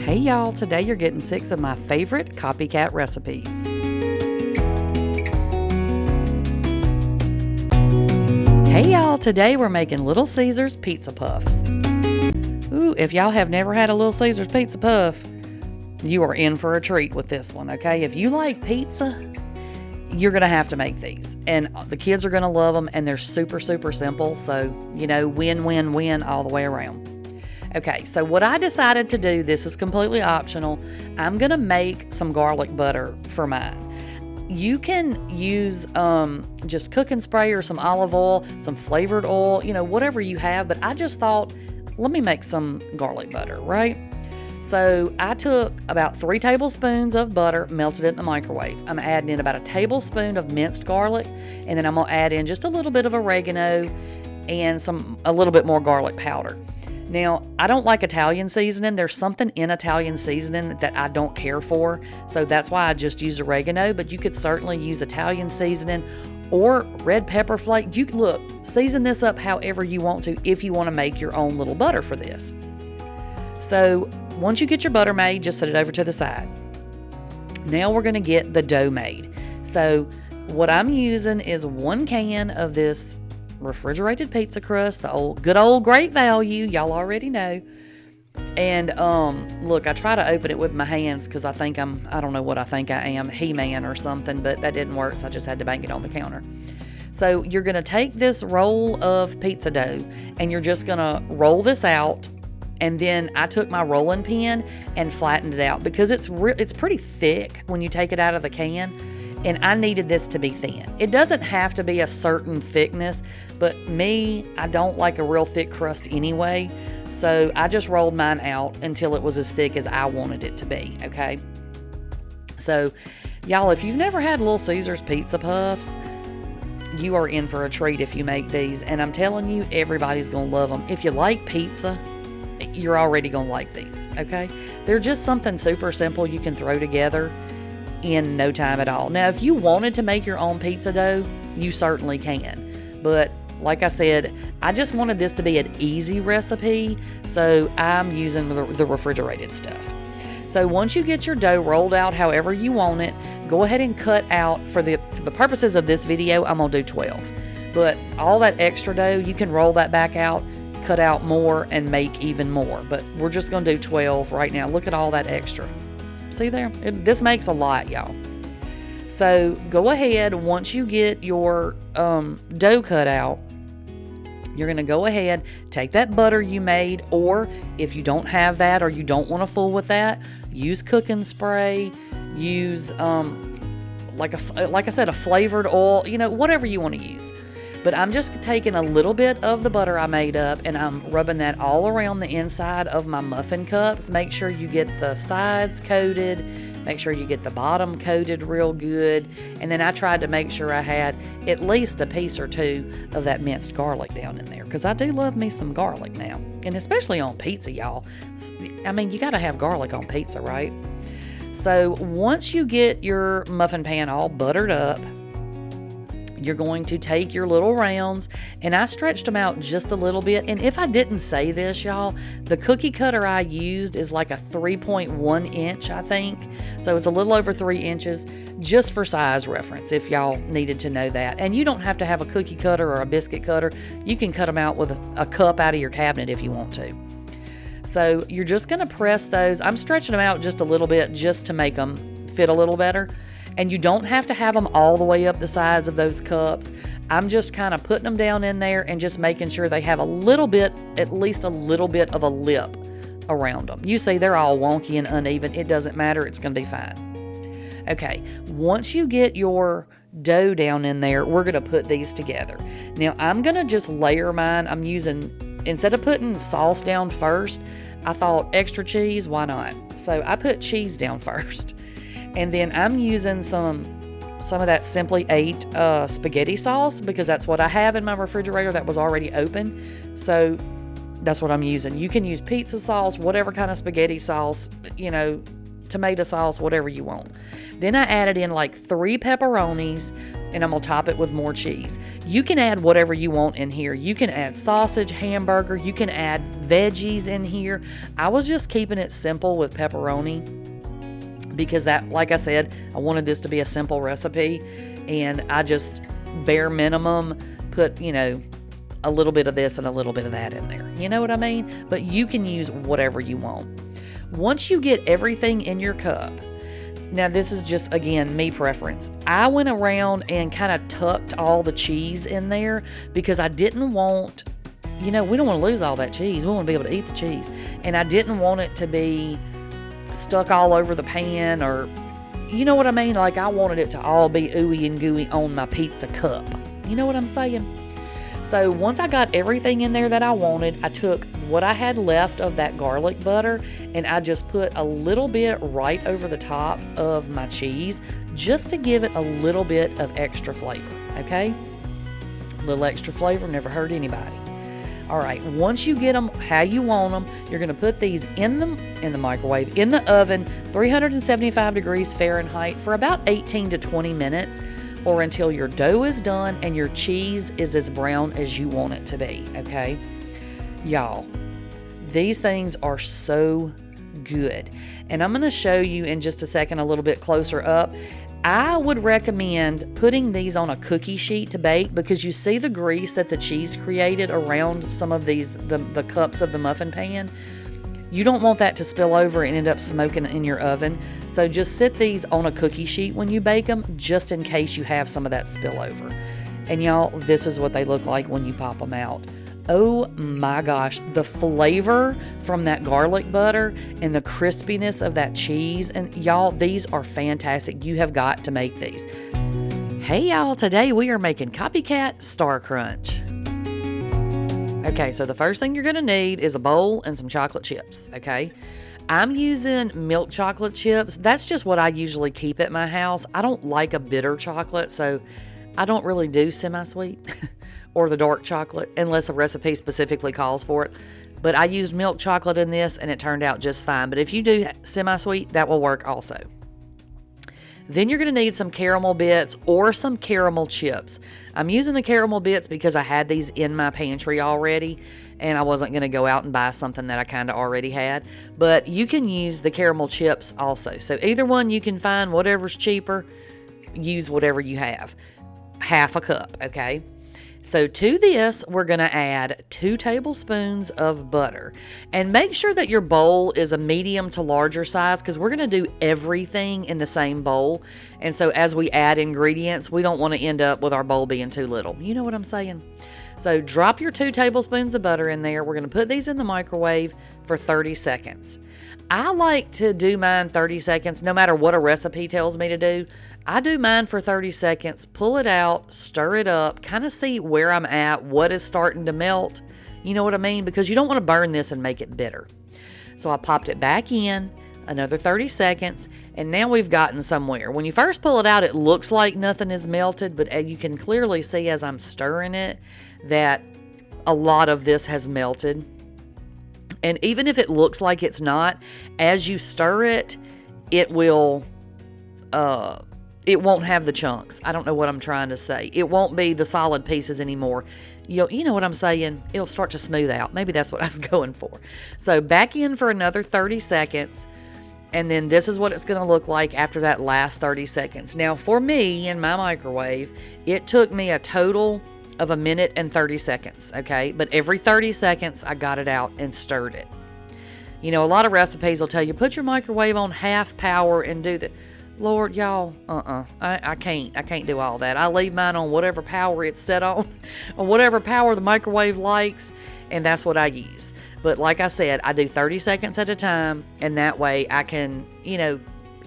Hey y'all, today you're getting 6 of my favorite Copycat recipes. Hey y'all, today we're making Little Caesars pizza puffs. Ooh, if y'all have never had a Little Caesars pizza puff, you are in for a treat with this one, okay? If you like pizza, you're gonna have to make these. And the kids are gonna love them, and they're super, super simple. So, you know, win, win, win all the way around. Okay, so what I decided to do, this is completely optional. I'm gonna make some garlic butter for mine. You can use just cooking spray or some olive oil, some flavored oil, you know, whatever you have. But I just thought, let me make some garlic butter, right? So I took about 3 tablespoons of butter, melted it in the microwave. I'm adding in about a tablespoon of minced garlic, and then I'm gonna add in just a little bit of oregano and a little bit more garlic powder. Now, I don't like Italian seasoning. There's something in Italian seasoning that I don't care for, so that's why I just use oregano, but you could certainly use Italian seasoning or red pepper flake. You can, look, season this up however you want to if you want to make your own little butter for this. So once you get your butter made, just set it over to the side. Now we're going to get the dough made. So what I'm using is 1 can of this refrigerated pizza crust, the good old Great Value, y'all already know. And look, I try to open it with my hands because I don't know what I think I am, He-Man or something, but that didn't work, so I just had to bang it on the counter. So you're going to take this roll of pizza dough and you're just going to roll this out. And then I took my rolling pin and flattened it out because it's pretty thick when you take it out of the can. And I needed this to be thin. It doesn't have to be a certain thickness, but I don't like a real thick crust anyway. So I just rolled mine out until it was as thick as I wanted it to be, okay? So, y'all, if you've never had Little Caesars pizza puffs, you are in for a treat if you make these. And I'm telling you, everybody's gonna love them. If you like pizza, you're already gonna like these, okay? They're just something super simple you can throw together in no time at all. Now, if you wanted to make your own pizza dough, you certainly can. But like I said, I just wanted this to be an easy recipe, so I'm using the refrigerated stuff. So once you get your dough rolled out however you want it, go ahead and cut out, for the purposes of this video, I'm gonna do 12. But all that extra dough, you can roll that back out, cut out more, and make even more. But we're just gonna do 12 right now. Look at all that extra. See there? This makes a lot, y'all. So go ahead, once you get your dough cut out, you're going to go ahead, take that butter you made, or if you don't have that or you don't want to fool with that, use cooking spray, use, like I said, a flavored oil, you know, whatever you want to use. But I'm just taking a little bit of the butter I made up and I'm rubbing that all around the inside of my muffin cups. Make sure you get the sides coated. Make sure you get the bottom coated real good. And then I tried to make sure I had at least a piece or 2 of that minced garlic down in there, because I do love me some garlic now. And especially on pizza, y'all. I mean, you got to have garlic on pizza, right? So once you get your muffin pan all buttered up, you're going to take your little rounds, and I stretched them out just a little bit. And if I didn't say this, y'all, the cookie cutter I used is like a 3.1 inch, I think. So it's a little over 3 inches, just for size reference, if y'all needed to know that. And you don't have to have a cookie cutter or a biscuit cutter. You can cut them out with a cup out of your cabinet if you want to. So you're just going to press those. I'm stretching them out just a little bit just to make them fit a little better. And you don't have to have them all the way up the sides of those cups. I'm just kind of putting them down in there and just making sure they have a little bit, at least a little bit of a lip around them. You see, they're all wonky and uneven. It doesn't matter. It's going to be fine. Okay, once you get your dough down in there, we're going to put these together. Now, I'm going to just layer mine. I'm using, instead of putting sauce down first, I thought extra cheese, why not? So I put cheese down first. And then I'm using some of that Simply 8 spaghetti sauce, because that's what I have in my refrigerator that was already open. So that's what I'm using. You can use pizza sauce, whatever kind of spaghetti sauce, you know, tomato sauce, whatever you want. Then I added in like 3 pepperonis, and I'm gonna top it with more cheese. You can add whatever you want in here. You can add sausage, hamburger, you can add veggies in here. I was just keeping it simple with pepperoni because that, like I said, I wanted this to be a simple recipe, and I just bare minimum put, you know, a little bit of this and a little bit of that in there. You know what I mean? But you can use whatever you want. Once you get everything in your cup, now this is just, again, me preference. I went around and kind of tucked all the cheese in there because I didn't want, you know, we don't want to lose all that cheese. We want to be able to eat the cheese. And I didn't want it to be stuck all over the pan, or, you know what I mean? Like, I wanted it to all be ooey and gooey on my pizza cup. You know what I'm saying? So once I got everything in there that I wanted, I took what I had left of that garlic butter and I just put a little bit right over the top of my cheese just to give it a little bit of extra flavor, okay? A little extra flavor never hurt anybody. All right, once you get them how you want them, you're gonna put these in the microwave, in the oven, 375 degrees Fahrenheit for about 18 to 20 minutes, or until your dough is done and your cheese is as brown as you want it to be, okay? Y'all, these things are so good. And I'm gonna show you in just a second a little bit closer up. I would recommend putting these on a cookie sheet to bake because you see the grease that the cheese created around some of these, the cups of the muffin pan. You don't want that to spill over and end up smoking in your oven. So just sit these on a cookie sheet when you bake them, just in case you have some of that spillover. And y'all, this is what they look like when you pop them out. Oh my gosh, the flavor from that garlic butter and the crispiness of that cheese. And y'all, these are fantastic. You have got to make these. Hey y'all, today we are making Copycat Star Crunch. Okay, so the first thing you're gonna need is a bowl and some chocolate chips, okay? I'm using milk chocolate chips. That's just what I usually keep at my house. I don't like a bitter chocolate, so I don't really do semi-sweet or the dark chocolate unless a recipe specifically calls for it. But I used milk chocolate in this and it turned out just fine. But if you do semi-sweet, that will work also. Then you're going to need some caramel bits or some caramel chips. I'm using the caramel bits because I had these in my pantry already and I wasn't going to go out and buy something that I kind of already had. But you can use the caramel chips also. So either one you can find, whatever's cheaper, use whatever you have. Half a cup, okay? So to this, we're going to add 2 tablespoons of butter. And make sure that your bowl is a medium to larger size because we're going to do everything in the same bowl. And so as we add ingredients, we don't want to end up with our bowl being too little. You know what I'm saying? So drop your 2 tablespoons of butter in there. We're going to put these in the microwave for 30 seconds. I like to do mine 30 seconds no matter what a recipe tells me to do. I do mine for 30 seconds, pull it out, stir it up, kind of see where I'm at, what is starting to melt. You know what I mean? Because you don't want to burn this and make it bitter. So I popped it back in, another 30 seconds, and now we've gotten somewhere. When you first pull it out, it looks like nothing is melted, but you can clearly see as I'm stirring it that a lot of this has melted. And even if it looks like it's not, as you stir it, it will, it won't have the chunks. I don't know what I'm trying to say. It won't be the solid pieces anymore. You know what I'm saying? It'll start to smooth out. Maybe that's what I was going for. So back in for another 30 seconds. And then this is what it's going to look like after that last 30 seconds. Now for me in my microwave, it took me a total of 1 minute and 30 seconds, okay? But every 30 seconds, I got it out and stirred it. You know, a lot of recipes will tell you, put your microwave on half power and do that. Lord, y'all, I can't do all that. I leave mine on whatever power it's set on, or whatever power the microwave likes, and that's what I use. But like I said, I do 30 seconds at a time, and that way I can, you know,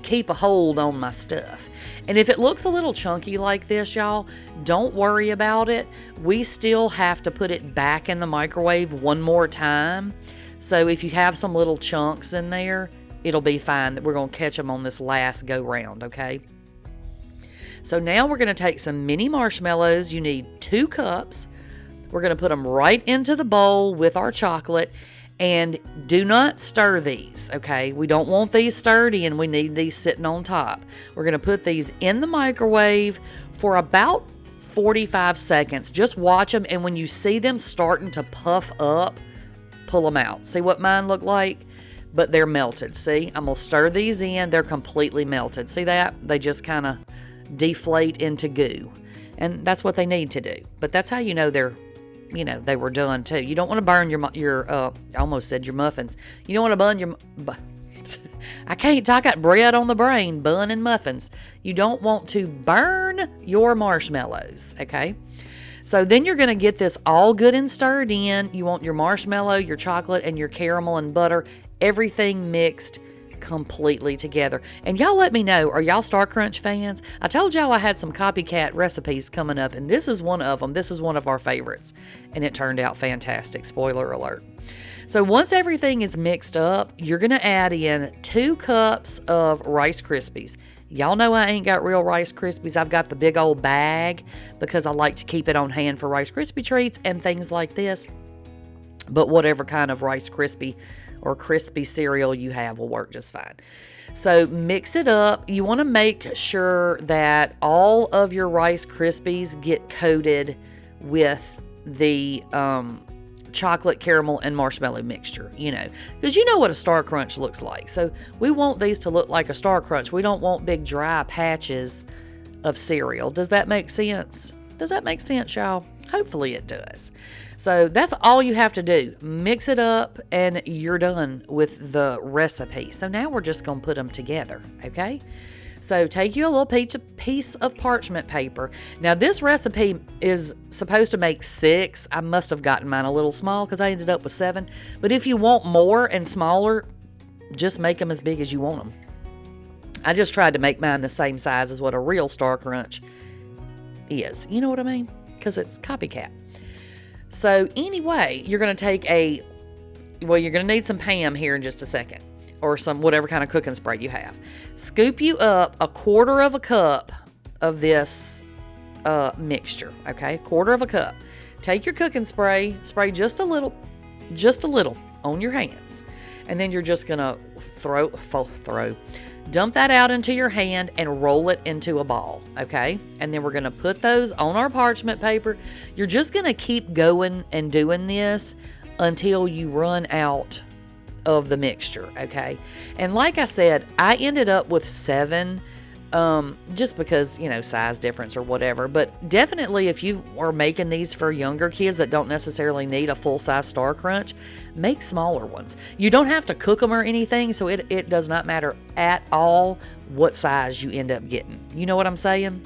keep a hold on my stuff. And if it looks a little chunky like this, y'all, don't worry about it. We still have to put it back in the microwave one more time. So if you have some little chunks in there, it'll be fine. That we're going to catch them on this last go round, okay? So now we're going to take some mini marshmallows. You need 2 cups. We're going to put them right into the bowl with our chocolate. And do not stir these, okay? We don't want these stirred in. We need these sitting on top. We're going to put these in the microwave for about 45 seconds. Just watch them, and when you see them starting to puff up, pull them out. See what mine look like? But they're melted. See, I'm going to stir these in. They're completely melted. See that? They just kind of deflate into goo. And that's what they need to do. But that's how you know they're, they were done too. You don't want to burn your I almost said your muffins. You don't want to burn your, I can't talk, I got bread on the brain, bun and muffins. You don't want to burn your marshmallows, okay? So then you're going to get this all good and stirred in. You want your marshmallow, your chocolate, and your caramel and butter, everything mixed completely together. And y'all let me know, are y'all Star Crunch fans? I told y'all I had some Copycat recipes coming up, and this is one of them. This is one of our favorites, and it turned out fantastic. Spoiler alert. So once everything is mixed up, you're going to add in 2 cups of Rice Krispies. Y'all know I ain't got real Rice Krispies. I've got the big old bag because I like to keep it on hand for Rice Krispie treats and things like this. But whatever kind of Rice Krispie or crispy cereal you have will work just fine. So mix it up. You want to make sure that all of your Rice Krispies get coated with the chocolate, caramel, and marshmallow mixture, because you know what a Star Crunch looks like. So we want these to look like a Star Crunch. We don't want big dry patches of cereal. Does that make sense? Does that make sense, y'all? Hopefully it does. So that's all you have to do. Mix it up and you're done with the recipe. So now we're just going to put them together, okay? So take you a little piece of parchment paper. Now this recipe is supposed to make 6. I must have gotten mine a little small because I ended up with 7. But if you want more and smaller, just make them as big as you want them. I just tried to make mine the same size as what a real Star Crunch is. You know what I mean? Because it's Copycat. So anyway, you're going to take you're going to need some Pam here in just a second, or some whatever kind of cooking spray you have. Scoop you up 1/4 cup of this mixture, okay? 1/4 cup. Take your cooking spray, spray just a little on your hands, and then you're just going to dump that out into your hand and roll it into a ball, okay? And then we're going to put those on our parchment paper. You're just going to keep going and doing this until you run out of the mixture, okay? And like I said, I ended up with 7 just because, size difference or whatever. But definitely if you are making these for younger kids that don't necessarily need a full-size Star Crunch, make smaller ones. You don't have to cook them or anything, so it does not matter at all what size you end up getting. You know what I'm saying?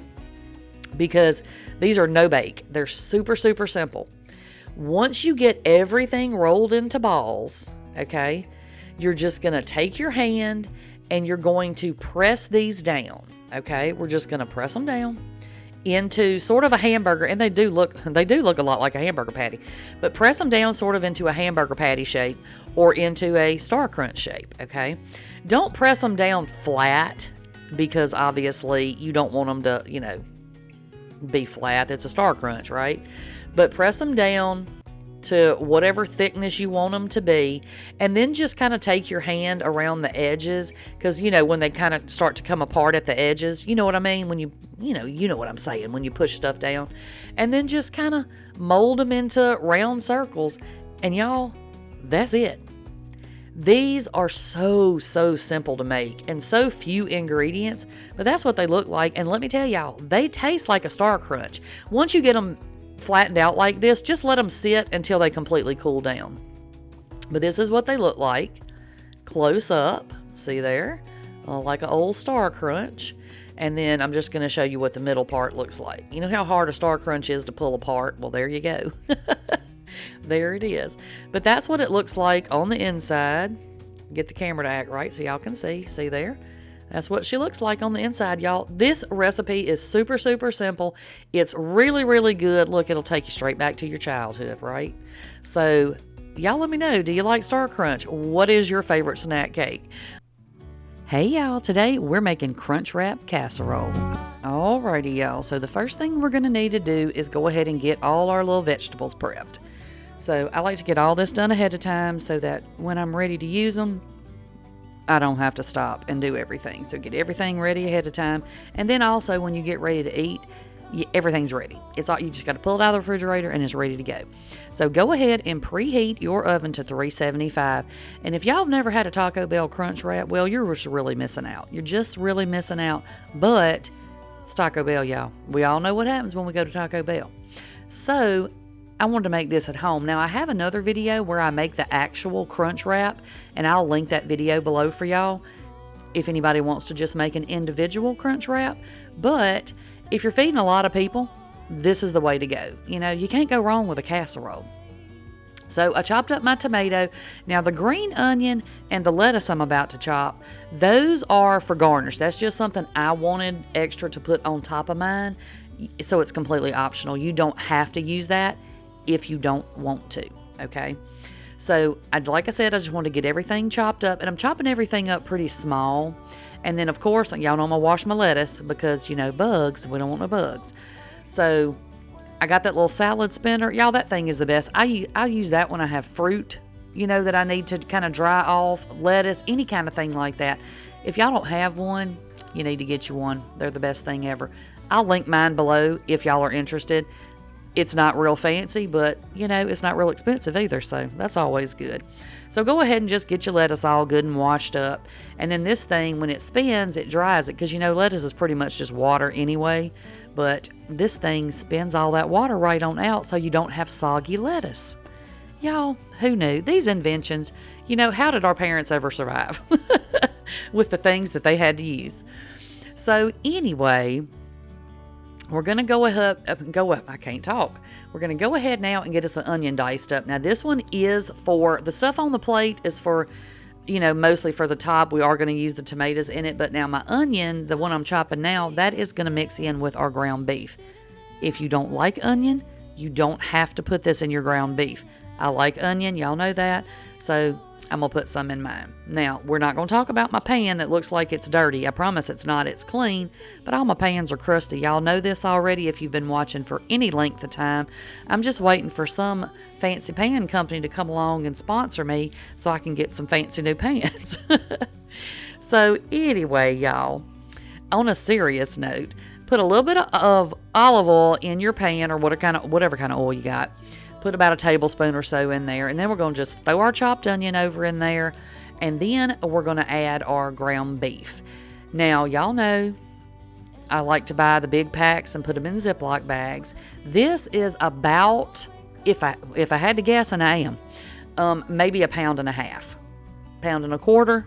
Because these are no bake. They're super, super simple. Once you get everything rolled into balls, okay, you're just going to take your hand and you're going to press these down, okay? We're just going to press them down into sort of a hamburger, and they do look a lot like a hamburger patty, but press them down sort of into a hamburger patty shape or into a Star Crunch shape, okay? Don't press them down flat because obviously you don't want them to, be flat. It's a Star Crunch, right? But press them down to whatever thickness you want them to be, and then just kind of take your hand around the edges, because when they kind of start to come apart at the edges, you know what I mean, when you know what I'm saying, when you push stuff down, and then just kind of mold them into round circles, and y'all, that's it. These are so simple to make and so few ingredients, but that's what they look like. And let me tell y'all, they taste like a Star Crunch. Once you get them flattened out like this, just let them sit until they completely cool down. But this is what they look like close up. See there? Like an old Star Crunch. And then I'm just going to show you what the middle part looks like. You know how hard a Star Crunch is to pull apart? Well, there you go. There it is. But that's what it looks like on the inside. Get the camera to act right so y'all can see. See there? That's what she looks like on the inside, y'all. This recipe is super simple. It's really good. Look, it'll take you straight back to your childhood, right? So y'all let me know, do you like Star Crunch? What is your favorite snack cake? Hey y'all, today we're making Crunchwrap Casserole. Alrighty y'all, so the first thing we're going to need to do is go ahead and get all our little vegetables prepped. So I like to get all this done ahead of time so that when I'm ready to use them, I don't have to stop and do everything. So get everything ready ahead of time. And then also when you get ready to eat, everything's ready. It's all, you just got to pull it out of the refrigerator and it's ready to go. So go ahead and preheat your oven to 375. And if y'all have never had a Taco Bell Crunch Wrap, well, you're just really missing out. You're just really missing out. But it's Taco Bell, y'all. We all know what happens when we go to Taco Bell. So I wanted to make this at home. Now I have another video where I make the actual Crunch Wrap, and I'll link that video below for y'all if anybody wants to just make an individual Crunch Wrap. But if you're feeding a lot of people, this is the way to go. You know, you can't go wrong with a casserole. So I chopped up my tomato. Now the green onion and the lettuce I'm about to chop, those are for garnish. That's just something I wanted extra to put on top of mine. So it's completely optional. You don't have to use that if you don't want to, okay? So like I said, I just want to get everything chopped up, and I'm chopping everything up pretty small. And then of course, y'all know I'm gonna wash my lettuce because, you know, bugs, we don't want no bugs. So I got that little salad spinner. Y'all, that thing is the best. I use that when I have fruit, you know, that I need to kind of dry off, lettuce, any kind of thing like that. If y'all don't have one, you need to get you one. They're the best thing ever. I'll link mine below if y'all are interested. It's not real fancy, but, you know, it's not real expensive either, so that's always good. So go ahead and just get your lettuce all good and washed up. And then this thing, when it spins, it dries it, because, you know, lettuce is pretty much just water anyway. But this thing spins all that water right on out so you don't have soggy lettuce. Y'all, who knew? These inventions, you know, how did our parents ever survive with the things that they had to use? So anyway, we're going to go ahead, I can't talk. We're going to go ahead now and get us the onion diced up. Now this one is for, the stuff on the plate is for, you know, mostly for the top. We are going to use the tomatoes in it, but now my onion, the one I'm chopping now, that is going to mix in with our ground beef. If you don't like onion, you don't have to put this in your ground beef. I like onion, y'all know that, so I'm going to put some in mine. Now, we're not going to talk about my pan that looks like it's dirty. I promise it's not. It's clean, but all my pans are crusty. Y'all know this already if you've been watching for any length of time. I'm just waiting for some fancy pan company to come along and sponsor me so I can get some fancy new pans. So anyway, y'all, on a serious note, put a little bit of olive oil in your pan, or whatever kind of oil you got. Put about a tablespoon or so in there, and then we're going to just throw our chopped onion over in there, and then we're going to add our ground beef. Now, y'all know I like to buy the big packs and put them in Ziploc bags. This is about, if I had to guess, and I am, maybe a pound and a half, pound and a quarter,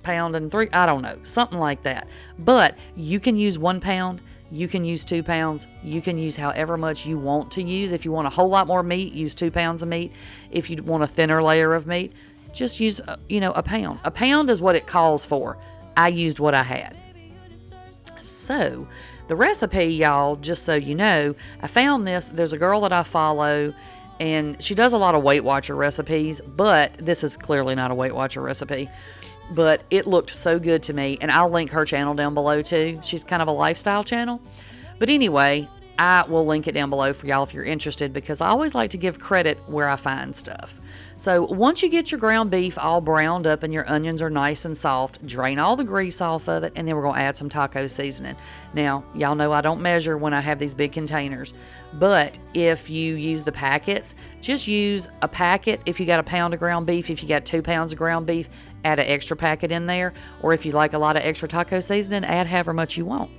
pound and three, I don't know, something like that. But you can use 1 pound. You can use 2 pounds. You can use however much you want to use. If you want a whole lot more meat, use 2 pounds of meat. If you want a thinner layer of meat, just use, you know, a pound. A pound is what it calls for. I used what I had. So the recipe, y'all, just so you know, I found this. There's a girl that I follow, and she does a lot of Weight Watcher recipes, but this is clearly not a Weight Watcher recipe. But it looked so good to me, and I'll link her channel down below too. She's kind of a lifestyle channel. But anyway, I will link it down below for y'all if you're interested, because I always like to give credit where I find stuff. So once you get your ground beef all browned up and your onions are nice and soft, drain all the grease off of it, and then we're going to add some taco seasoning. Now, y'all know I don't measure when I have these big containers, but if you use the packets, just use a packet. If you got a pound of ground beef, if you got 2 pounds of ground beef, add an extra packet in there. Or if you like a lot of extra taco seasoning, add however much you want.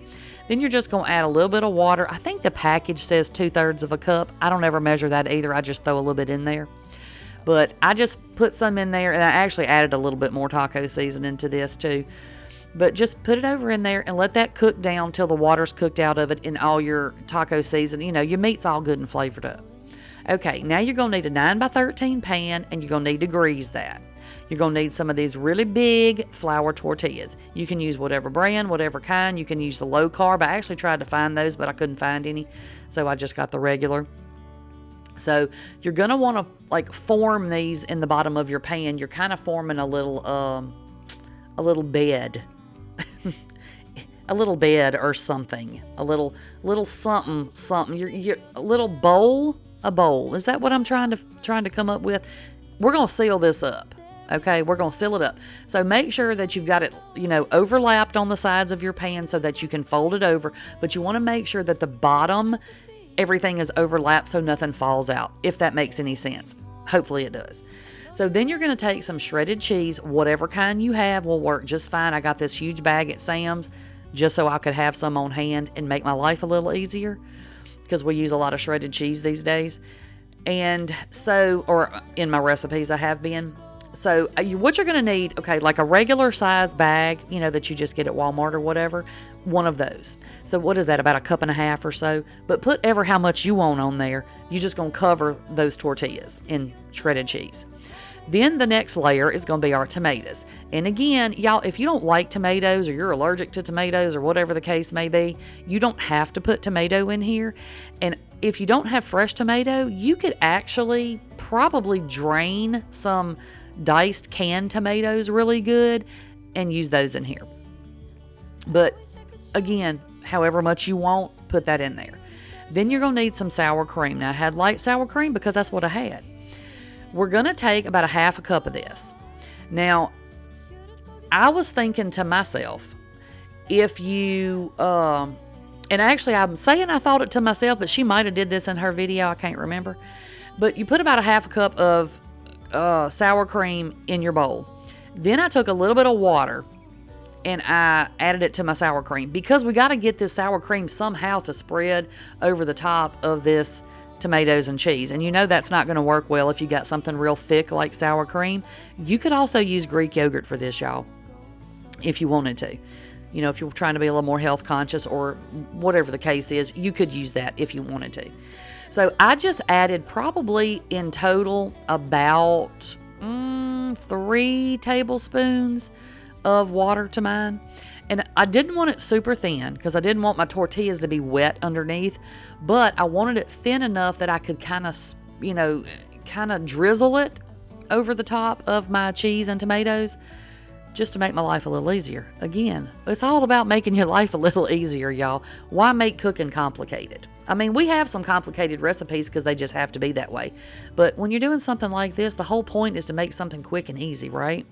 Then you're just going to add a little bit of water. I think the package says 2/3 of a cup. I don't ever measure that either. I just throw a little bit in there. But I just put some in there, and I actually added a little bit more taco seasoning to this too. But just put it over in there and let that cook down till the water's cooked out of it in all your taco seasoning. You know, your meat's all good and flavored up. Okay, now you're going to need a 9x13 pan, and you're going to need to grease that. You're going to need some of these really big flour tortillas. You can use whatever brand, whatever kind. You can use the low carb. I actually tried to find those, but I couldn't find any, so I just got the regular. So you're going to want to like form these in the bottom of your pan. You're kind of forming a little bed, a little bed or something, a little something. You're a little bowl. a bowl. Is that what I'm trying to come up with? We're going to seal this up. Okay, we're going to seal it up. So make sure that you've got it, overlapped on the sides of your pan so that you can fold it over. But you want to make sure that the bottom, everything is overlapped so nothing falls out, if that makes any sense. Hopefully it does. So then you're going to take some shredded cheese, whatever kind you have will work just fine. I got this huge bag at Sam's just so I could have some on hand and make my life a little easier, because we use a lot of shredded cheese these days. And so, or in my recipes I have been. So what you're going to need, okay, like a regular size bag, that you just get at Walmart or whatever, one of those. So what is that, about 1.5 cups or so? But put ever how much you want on there. You're just going to cover those tortillas in shredded cheese. Then the next layer is going to be our tomatoes. And again, y'all, if you don't like tomatoes or you're allergic to tomatoes or whatever the case may be, you don't have to put tomato in here. And if you don't have fresh tomato, you could actually probably drain some diced canned tomatoes really good and use those in here. But again, however much you want, put that in there. Then you're going to need some sour cream. Now I had light sour cream because that's what I had. We're going to take about 1/2 cup of this. Now, I was thinking to myself, if you, and actually I'm saying I thought it to myself, but she might have did this in her video. I can't remember. But you put about 1/2 cup of sour cream in your bowl. Then I took a little bit of water and I added it to my sour cream, because we got to get this sour cream somehow to spread over the top of this tomatoes and cheese. And that's not going to work well if you got something real thick like sour cream. You could also use Greek yogurt for this, y'all, if you wanted to. If you're trying to be a little more health conscious or whatever the case is, you could use that if you wanted to. So I just added probably in total about 3 tablespoons of water to mine. And I didn't want it super thin because I didn't want my tortillas to be wet underneath, but I wanted it thin enough that I could kind of drizzle it over the top of my cheese and tomatoes, just to make my life a little easier. Again, it's all about making your life a little easier, y'all. Why make cooking complicated? I mean, we have some complicated recipes because they just have to be that way. But when you're doing something like this, the whole point is to make something quick and easy, right?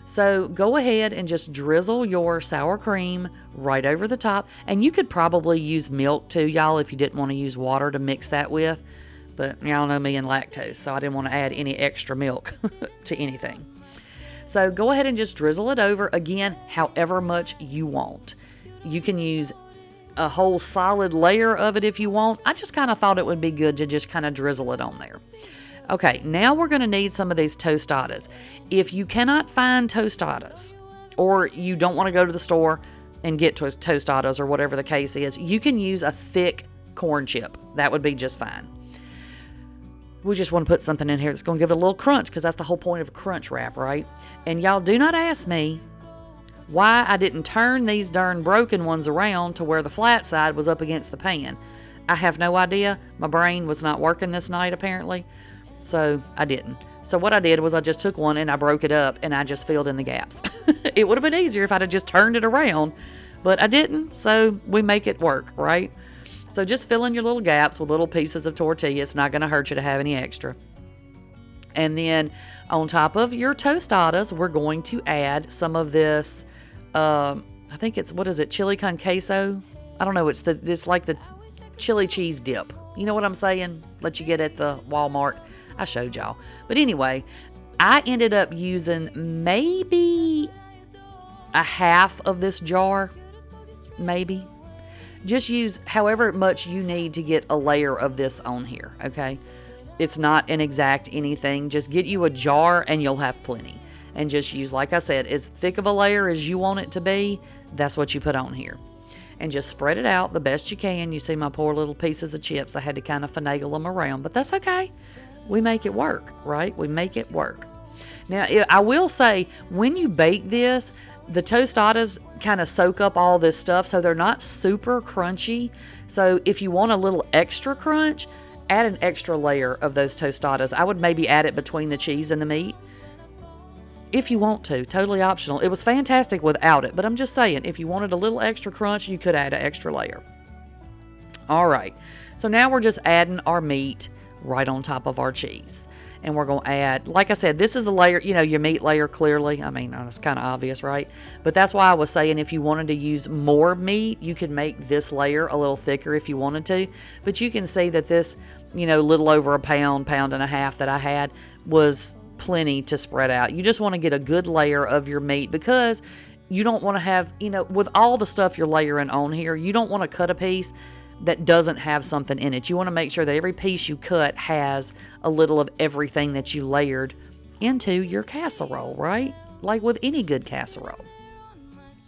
So go ahead and just drizzle your sour cream right over the top. And you could probably use milk too, y'all, if you didn't want to use water to mix that with. But y'all know me and lactose, so I didn't want to add any extra milk to anything. So go ahead and just drizzle it over, again, however much you want. You can use a whole solid layer of it if you want. I just kind of thought it would be good to just kind of drizzle it on there. Okay, now we're going to need some of these tostadas. If you cannot find tostadas, or you don't want to go to the store and get tostadas or whatever the case is, you can use a thick corn chip. That would be just fine. We just want to put something in here that's going to give it a little crunch, because that's the whole point of a crunch wrap, right? And y'all, do not ask me why I didn't turn these darn broken ones around to where the flat side was up against the pan. I have no idea. My brain was not working this night, apparently. So I didn't. So what I did was I just took one and I broke it up and I just filled in the gaps. It would have been easier if I'd have just turned it around, but I didn't. So we make it work, right? So just fill in your little gaps with little pieces of tortilla. It's not going to hurt you to have any extra. And then on top of your tostadas, we're going to add some of this, I think it's, what is it, chili con queso? I don't know. It's like the chili cheese dip. You know what I'm saying? Let you get at the Walmart. I showed y'all. But anyway, I ended up using maybe a half of this jar, maybe. Just use however much you need to get a layer of this on here, okay? It's not an exact anything. Just get you a jar and you'll have plenty. And just use, like I said, as thick of a layer as you want it to be. That's what you put on here. And just spread it out the best you can. You see my poor little pieces of chips. I had to kind of finagle them around, but that's okay. We make it work, right? We make it work. Now, I will say, when you bake this, the tostadas kind of soak up all this stuff, so they're not super crunchy. So if you want a little extra crunch, add an extra layer of those tostadas. I would maybe add it between the cheese and the meat, if you want to. Totally optional. It was fantastic without it, but I'm just saying, if you wanted a little extra crunch, you could add an extra layer. All right, so now we're just adding our meat. right on top of our cheese. And we're going to add, like I said, this is the layer, you know, your meat layer clearly. I mean, it's kind of obvious, right? But that's why I was saying if you wanted to use more meat, you could make this layer a little thicker if you wanted to. But you can see that this, you know, little over a pound, pound and a half that I had was plenty to spread out. You just want to get a good layer of your meat because you don't want to have, you know, with all the stuff you're layering on here, you don't want to cut a piece that doesn't have something in it. You want to make sure that every piece you cut has a little of everything that you layered into your casserole, right? Like with any good casserole.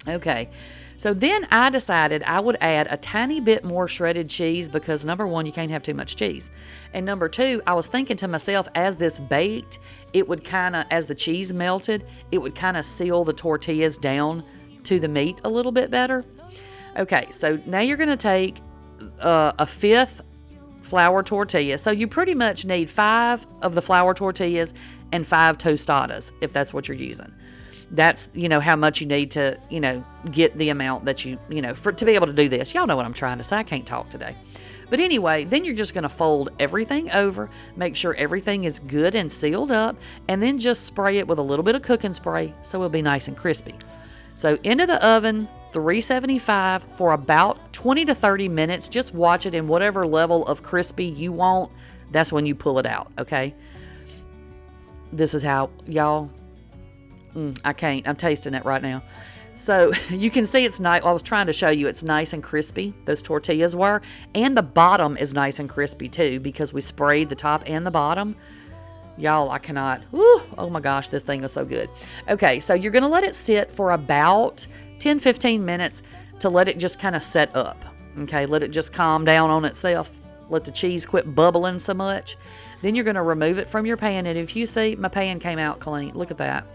Okay, so then I decided I would add a tiny bit more shredded cheese because number one, you can't have too much cheese. And number two, I was thinking to myself, as this baked, it would kind of, as the cheese melted, it would kind of seal the tortillas down to the meat a little bit better. Okay, so now you're going to take a fifth flour tortilla. So you pretty much need 5 of the flour tortillas and 5 tostadas if that's what you're using. That's, you know, how much you need to, you know, get the amount that you know, to be able to do this. Y'all know what I'm trying to say. I can't talk today. But anyway, then you're just going to fold everything over, make sure everything is good and sealed up, and then just spray it with a little bit of cooking spray so it'll be nice and crispy. So into the oven, 375 for about 20 to 30 minutes. Just watch it in whatever level of crispy you want. That's when you pull it out, okay? This is how, y'all, I can't. I'm tasting it right now. So you can see it's nice. I was trying to show you it's nice and crispy. Those tortillas were. And the bottom is nice and crispy too because we sprayed the top and the bottom. Y'all, I cannot. Woo, oh my gosh, this thing is so good. Okay, so you're going to let it sit for about 10-15 minutes to let it just kind of set up. Okay, let it just calm down on itself. Let the cheese quit bubbling so much. Then you're going to remove it from your pan. And if you see, my pan came out clean. Look at that.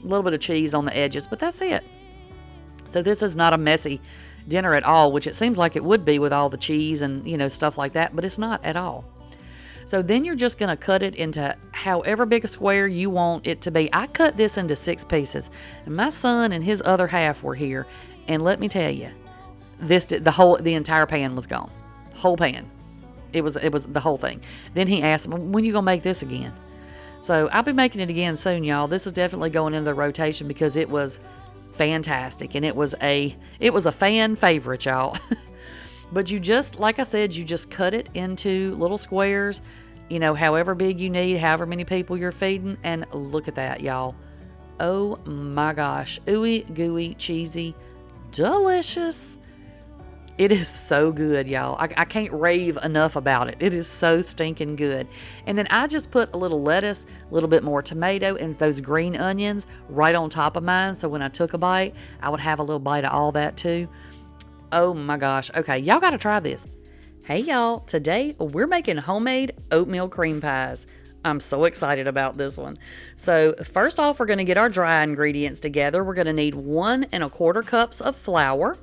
A little bit of cheese on the edges, but that's it. So this is not a messy dinner at all, which it seems like it would be with all the cheese and, you know, stuff like that, but it's not at all. So then you're just going to cut it into however big a square you want it to be. I cut this into 6 pieces. And my son and his other half were here. And let me tell you, the entire pan was gone. Whole pan. It was the whole thing. Then he asked me, when are you going to make this again? So I'll be making it again soon, y'all. This is definitely going into the rotation because it was fantastic. And it was a fan favorite, y'all. But you just, like I said, you just cut it into little squares, you know, however big you need, however many people you're feeding. And look at that, y'all. Oh my gosh. Ooey, gooey, cheesy, delicious. It is so good, y'all. I can't rave enough about it. It is so stinking good. And then I just put a little lettuce, a little bit more tomato, and those green onions right on top of mine. So when I took a bite, I would have a little bite of all that too. Oh my gosh. Okay, y'all got to try this. Hey y'all, today we're making homemade oatmeal cream pies. I'm so excited about this one. So first off, we're going to get our dry ingredients together. We're going to need 1 1/4 cups of flour.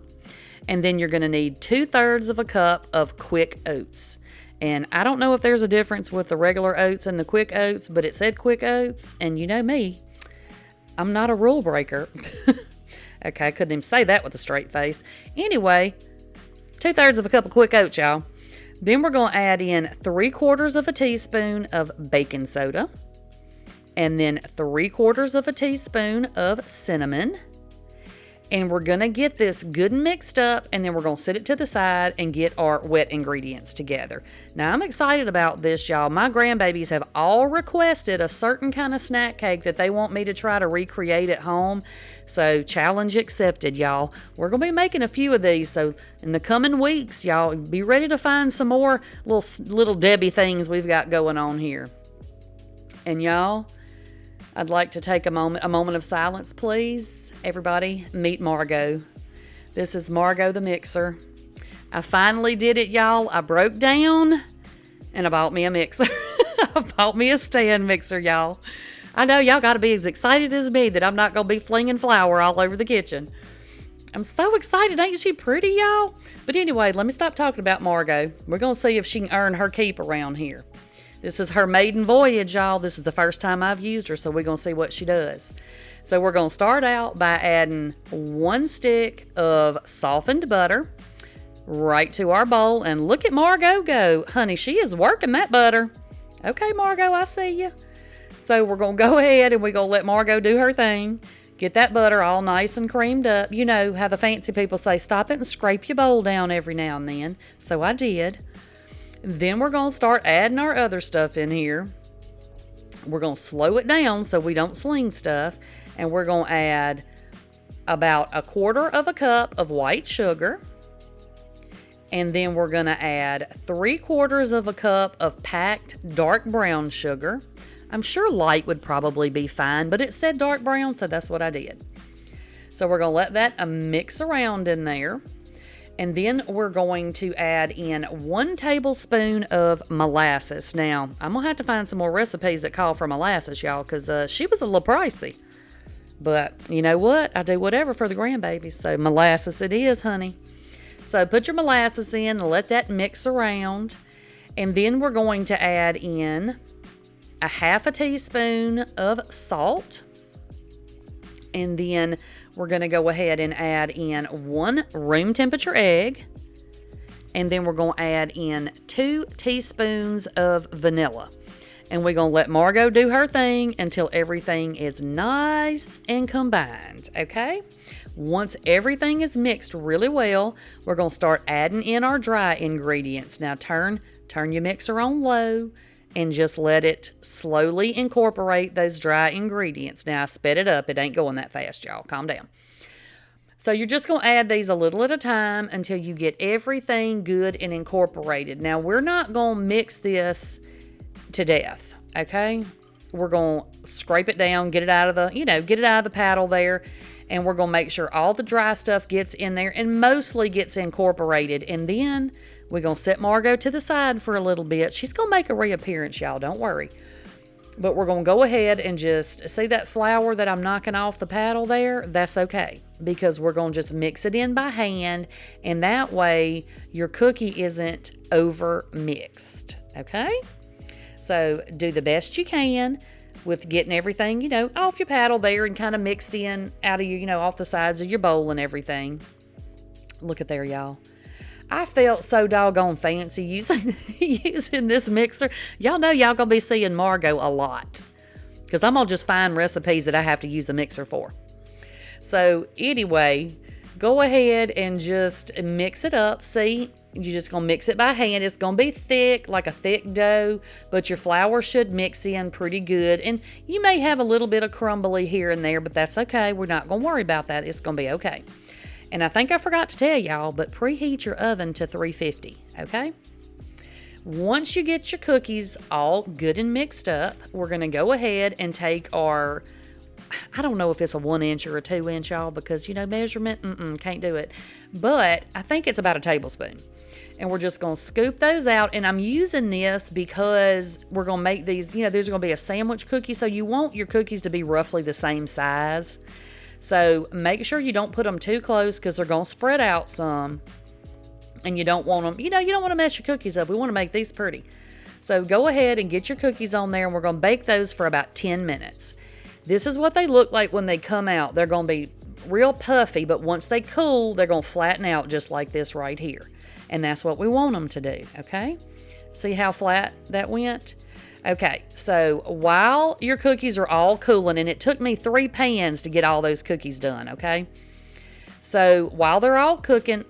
And then you're going to need 2/3 of a cup of quick oats. And I don't know if there's a difference with the regular oats and the quick oats, but it said quick oats. And you know me, I'm not a rule breaker. Okay, I couldn't even say that with a straight face. Anyway, 2/3 of a cup of quick oats, y'all. Then we're going to add in 3/4 of a teaspoon of baking soda. And then 3/4 of a teaspoon of cinnamon. And we're going to get this good and mixed up, and then we're going to set it to the side and get our wet ingredients together. Now, I'm excited about this, y'all. My grandbabies have all requested a certain kind of snack cake that they want me to try to recreate at home. So, challenge accepted, y'all. We're going to be making a few of these. So, in the coming weeks, y'all, be ready to find some more little Debbie things we've got going on here. And, y'all, I'd like to take a moment of silence, please. Everybody, meet Margot. This is Margot the mixer. I finally did it, y'all. I broke down and I bought me a mixer. I bought me a stand mixer, y'all. I know y'all got to be as excited as me that I'm not going to be flinging flour all over the kitchen. I'm so excited. Ain't she pretty, y'all? But anyway, let me stop talking about Margot. We're going to see if she can earn her keep around here. This is her maiden voyage, y'all. This is the first time I've used her, so we're going to see what she does. So we're going to start out by adding 1 stick of softened butter right to our bowl. And look at Margot go. Honey, she is working that butter. Okay, Margot, I see you. So we're going to go ahead and we're going to let Margot do her thing. Get that butter all nice and creamed up. You know how the fancy people say, stop it and scrape your bowl down every now and then. So I did. Then we're going to start adding our other stuff in here. We're going to slow it down so we don't sling stuff. And we're going to add about 1/4 cup of white sugar. And then we're going to add 3/4 cup of packed dark brown sugar. I'm sure light would probably be fine, but it said dark brown, so that's what I did. So we're going to let that mix around in there. And then we're going to add in 1 tablespoon of molasses. Now, I'm going to have to find some more recipes that call for molasses, y'all, because she was a little pricey. But you know what? I do whatever for the grandbabies. So molasses it is, honey. So put your molasses in and let that mix around. And then we're going to add in 1/2 teaspoon of salt. And then we're going to go ahead and add in 1 room temperature egg. And then we're going to add in 2 teaspoons of vanilla. And we're going to let Margot do her thing until everything is nice and combined, okay? Once everything is mixed really well, we're going to start adding in our dry ingredients. Now turn your mixer on low and just let it slowly incorporate those dry ingredients. Now I sped it up. It ain't going that fast, y'all. Calm down. So you're just going to add these a little at a time until you get everything good and incorporated. Now we're not going to mix this to death, okay? We're going to scrape it down, get it out of the paddle there, and we're going to make sure all the dry stuff gets in there and mostly gets incorporated. And then we're going to set Margot to the side for a little bit. She's going to make a reappearance, y'all, don't worry. But we're going to go ahead and just see that flour that I'm knocking off the paddle there. That's okay, because we're going to just mix it in by hand, and that way your cookie isn't over mixed, okay? So do the best you can with getting everything, off your paddle there and kind of mixed in out of your, off the sides of your bowl and everything. Look at there, y'all. I felt so doggone fancy using this mixer. Y'all know y'all gonna be seeing Margot a lot, because I'm gonna just find recipes that I have to use a mixer for. So anyway, go ahead and just mix it up. See, you're just going to mix it by hand. It's going to be thick, like a thick dough, but your flour should mix in pretty good. And you may have a little bit of crumbly here and there, but that's okay. We're not going to worry about that. It's going to be okay. And I think I forgot to tell y'all, but preheat your oven to 350, okay? Once you get your cookies all good and mixed up, we're going to go ahead and take our, I don't know if it's a 1 inch or a 2 inch, y'all, because, measurement, can't do it. But I think it's about a tablespoon. And we're just going to scoop those out. And I'm using this because we're going to make these, there's going to be a sandwich cookie. So you want your cookies to be roughly the same size. So make sure you don't put them too close, because they're going to spread out some. And you don't want them, you don't want to mess your cookies up. We want to make these pretty. So go ahead and get your cookies on there. And we're going to bake those for about 10 minutes. This is what they look like when they come out. They're going to be real puffy, but once they cool, they're going to flatten out just like this right here. And that's what we want them to do, okay? See how flat that went? Okay, so while your cookies are all cooling, and it took me 3 pans to get all those cookies done, okay? So while they're all cooling,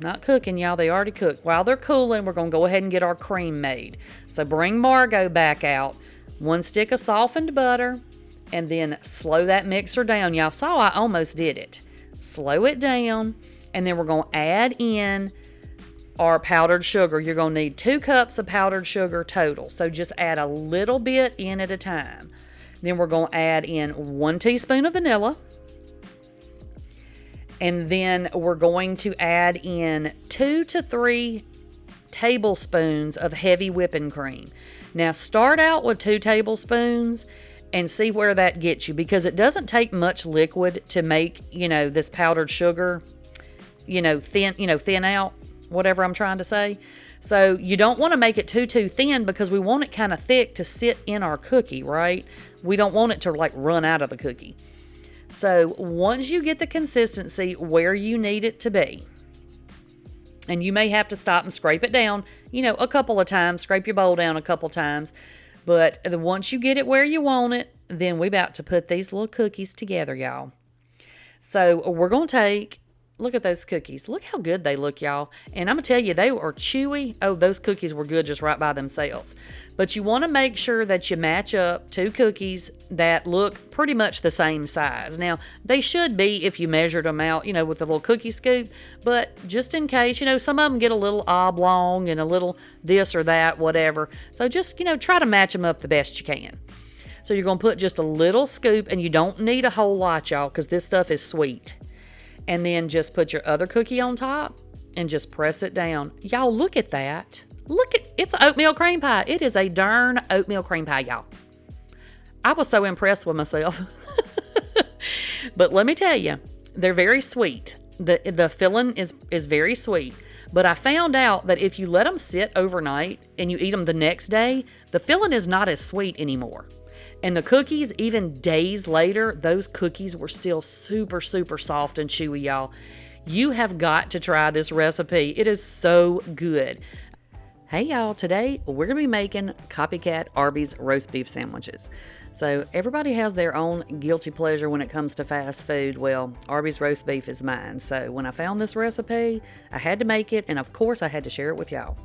not cooking, y'all, they already cooked. While they're cooling, we're going to go ahead and get our cream made. So bring Margot back out. 1 stick of softened butter, and then slow that mixer down. Y'all saw I almost did it. Slow it down. And then we're going to add in our powdered sugar. You're going to need 2 cups of powdered sugar total. So just add a little bit in at a time. Then we're going to add in 1 teaspoon of vanilla. And then we're going to add in 2 to 3 tablespoons of heavy whipping cream. Now start out with 2 tablespoons and see where that gets you, because it doesn't take much liquid to make, this powdered sugar thin out, whatever I'm trying to say. So you don't want to make it too thin, because we want it kind of thick to sit in our cookie, right? We don't want it to run out of the cookie. So once you get the consistency where you need it to be, And you may have to stop and scrape it down, a couple of times, scrape your bowl down a couple times. But once you get it where you want it, then we about to put these little cookies together, y'all. So we're going to look at those cookies. Look how good they look, y'all. And I'm going to tell you, they are chewy. Oh, those cookies were good just right by themselves. But you want to make sure that you match up 2 cookies that look pretty much the same size. Now, they should be if you measured them out, with a little cookie scoop. But just in case, some of them get a little oblong and a little this or that, whatever. So just, try to match them up the best you can. So you're going to put just a little scoop, and you don't need a whole lot, y'all, because this stuff is sweet. And then just put your other cookie on top and just press it down. Y'all, look at that. It's an oatmeal cream pie. It is a darn oatmeal cream pie, y'all. I was so impressed with myself. But let me tell you, they're very sweet. The filling is very sweet. But I found out that if you let them sit overnight and you eat them the next day, the filling is not as sweet anymore. And the cookies, even days later, those cookies were still super, super soft and chewy, y'all. You have got to try this recipe. It is so good. Hey, y'all. Today, we're going to be making Copycat Arby's roast beef sandwiches. So everybody has their own guilty pleasure when it comes to fast food. Well, Arby's roast beef is mine. So when I found this recipe, I had to make it. And of course, I had to share it with y'all.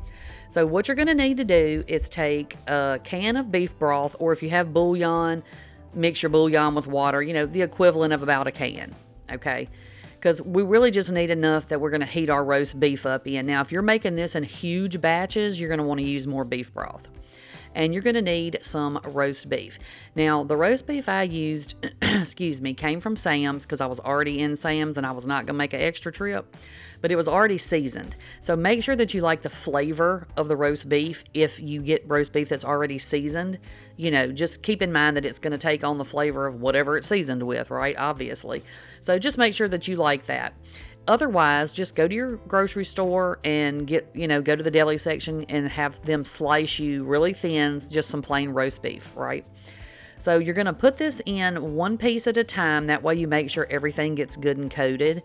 So what you're going to need to do is take a can of beef broth, or if you have bouillon, mix your bouillon with water, the equivalent of about a can, okay? Because we really just need enough that we're going to heat our roast beef up in. Now, if you're making this in huge batches, you're going to want to use more beef broth. And you're going to need some roast beef. Now, the roast beef I used, came from Sam's because I was already in Sam's and I was not going to make an extra trip. But it was already seasoned. So make sure that you like the flavor of the roast beef. If you get roast beef that's already seasoned, just keep in mind that it's going to take on the flavor of whatever it's seasoned with, right? Obviously. So just make sure that you like that. Otherwise, just go to your grocery store and go to the deli section and have them slice you really thin, just some plain roast beef, right? So you're going to put this in one piece at a time. That way you make sure everything gets good and coated.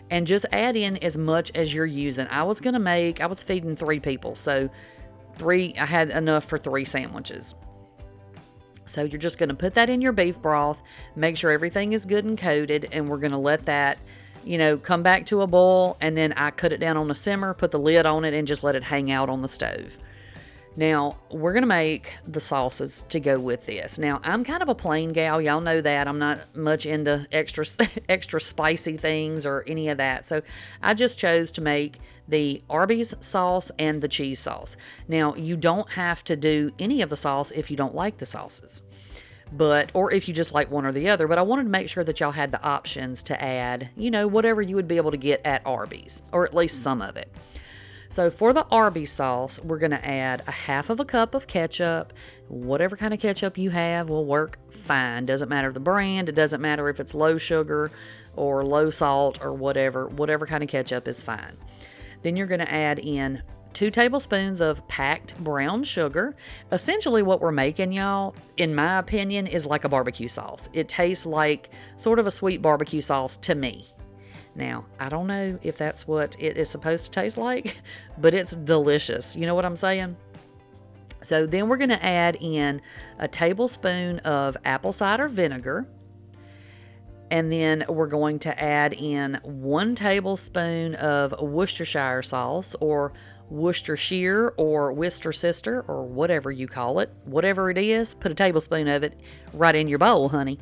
And just add in as much as you're using. I was feeding 3 people. So I had enough for 3 sandwiches. So you're just going to put that in your beef broth. Make sure everything is good and coated. And we're going to let that, come back to a boil. And then I cut it down on a simmer, put the lid on it, and just let it hang out on the stove. Now, we're going to make the sauces to go with this. Now, I'm kind of a plain gal. Y'all know that. I'm not much into extra spicy things or any of that. So I just chose to make the Arby's sauce and the cheese sauce. Now, you don't have to do any of the sauce if you don't like the sauces. Or if you just like one or the other. But I wanted to make sure that y'all had the options to add, whatever you would be able to get at Arby's, or at least some of it. So for the Arby's sauce, we're going to add a half of a cup of ketchup. Whatever kind of ketchup you have will work fine. Doesn't matter the brand. It doesn't matter if it's low sugar or low salt or whatever. Whatever kind of ketchup is fine. Then you're going to add in 2 tablespoons of packed brown sugar. Essentially what we're making, y'all, in my opinion, is like a barbecue sauce. It tastes like sort of a sweet barbecue sauce to me. Now, I don't know if that's what it is supposed to taste like, but it's delicious. You know what I'm saying? So then we're going to add in a tablespoon of apple cider vinegar. And then we're going to add in 1 tablespoon of Worcestershire sauce, or Worcestershire, or Worcestershire, or whatever you call it. Whatever it is, put a tablespoon of it right in your bowl, honey.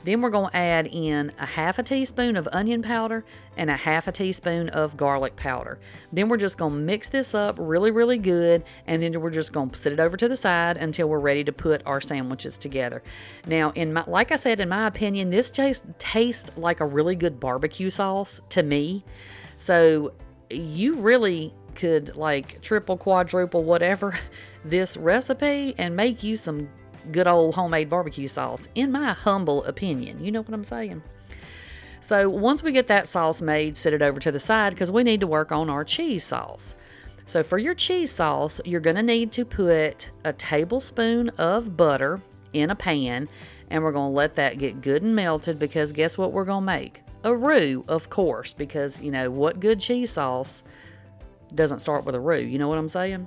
Then we're going to add in a half a teaspoon of onion powder and a half a teaspoon of garlic powder. Then we're just going to mix this up really, really good. And then we're just going to set it over to the side until we're ready to put our sandwiches together. Now, like I said, in my opinion, this tastes like a really good barbecue sauce to me. So you really could triple, quadruple, whatever this recipe and make you some good old homemade barbecue sauce, in my humble opinion. You know what I'm saying? So once we get that sauce made, set it over to the side because we need to work on our cheese sauce. So for your cheese sauce, you're going to need to put a tablespoon of butter in a pan, and we're going to let that get good and melted because guess what we're going to make? A roux, of course, because what good cheese sauce doesn't start with a roux. You know what I'm saying?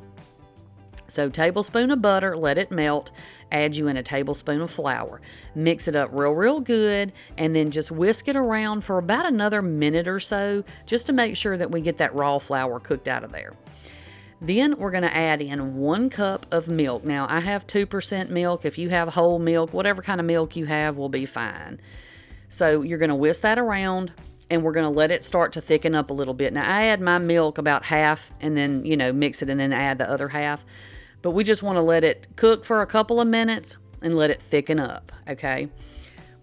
So tablespoon of butter, let it melt, add you in a tablespoon of flour. Mix it up real good, and then just whisk it around for about another minute or so, just to make sure that we get that raw flour cooked out of there. Then we're going to add in 1 cup of milk. Now, I have 2% milk. If you have whole milk, whatever kind of milk you have will be fine. So you're going to whisk that around, and we're going to let it start to thicken up a little bit. Now, I add my milk about half, and then, mix it and then add the other half. But we just want to let it cook for a couple of minutes and let it thicken up, okay?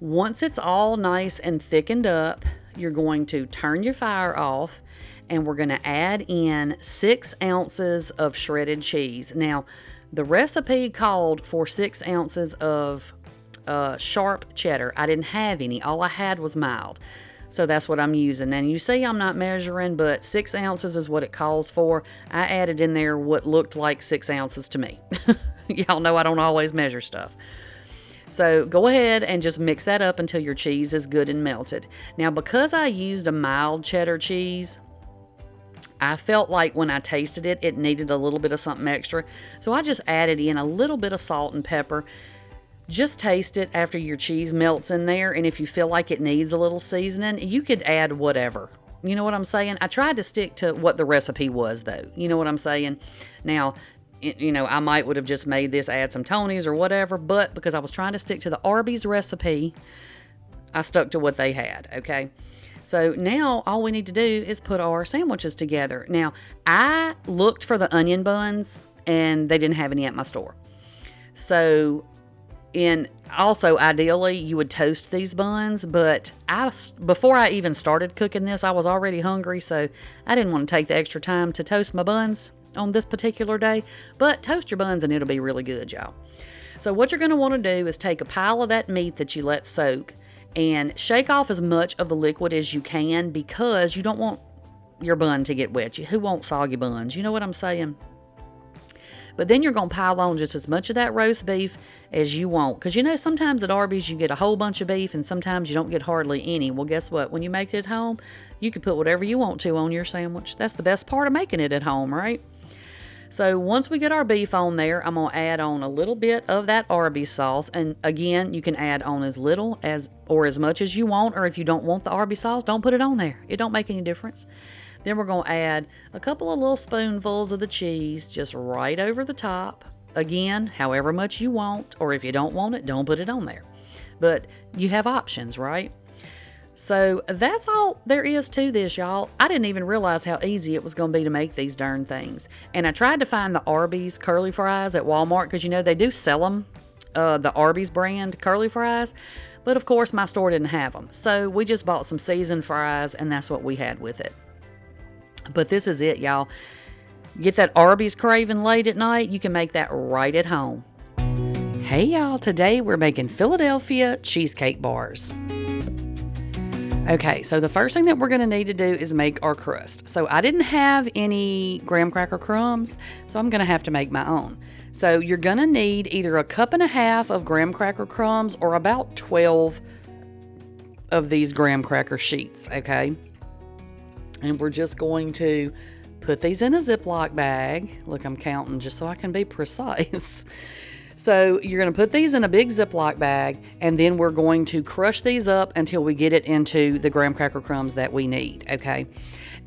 Once it's all nice and thickened up, you're going to turn your fire off, and we're going to add in 6 ounces of shredded cheese. Now, the recipe called for 6 ounces of sharp cheddar. I didn't have any. All I had was mild. So that's what I'm using. And you see I'm not measuring, but 6 ounces is what it calls for. I added in there what looked like 6 ounces to me. Y'all know I don't always measure stuff. So go ahead and just mix that up until your cheese is good and melted. Now, because I used a mild cheddar cheese, I felt like when I tasted it, it needed a little bit of something extra. So I just added in a little bit of salt and pepper. Just taste it after your cheese melts in there, and if you feel like it needs a little seasoning, you could add whatever. You know what I'm saying? I tried to stick to what the recipe was, though. You know what I'm saying? Now, I might would have just made this, add some Tony's or whatever, but because I was trying to stick to the Arby's recipe, I stuck to what they had, okay? So now all we need to do is put our sandwiches together. Now, I looked for the onion buns, and they didn't have any at my store. So... And also, ideally, you would toast these buns, but before I even started cooking this, I was already hungry, so I didn't want to take the extra time to toast my buns on this particular day. But toast your buns and it'll be really good, y'all. So what you're going to want to do is take a pile of that meat that you let soak and shake off as much of the liquid as you can, because you don't want your bun to get wet. Who wants soggy buns? You know what I'm saying? But then you're going to pile on just as much of that roast beef as you want. Because sometimes at Arby's you get a whole bunch of beef and sometimes you don't get hardly any. Well, guess what? When you make it at home, you can put whatever you want to on your sandwich. That's the best part of making it at home, right? So once we get our beef on there, I'm going to add on a little bit of that Arby's sauce. And again, you can add on as little as or as much as you want. Or if you don't want the Arby's sauce, don't put it on there. It don't make any difference. Then we're going to add a couple of little spoonfuls of the cheese just right over the top. Again, however much you want, or if you don't want it, don't put it on there. But you have options, right? So that's all there is to this, y'all. I didn't even realize how easy it was going to be to make these darn things. And I tried to find the Arby's curly fries at Walmart because, they do sell them, the Arby's brand curly fries. But, of course, my store didn't have them. So we just bought some seasoned fries, and that's what we had with it. But this is it, y'all. Get that Arby's craving late at night, you can make that right at home. Hey, y'all. Today we're making Philadelphia cheesecake bars. Okay, so the first thing that we're going to need to do is make our crust. So I didn't have any graham cracker crumbs, so I'm going to have to make my own. So you're going to need either 1.5 cups of graham cracker crumbs or about 12 of these graham cracker sheets, okay? And we're just going to put these in a Ziploc bag. Look, I'm counting just so I can be precise. So you're going to put these in a big Ziploc bag, and then we're going to crush these up until we get it into the graham cracker crumbs that we need, okay?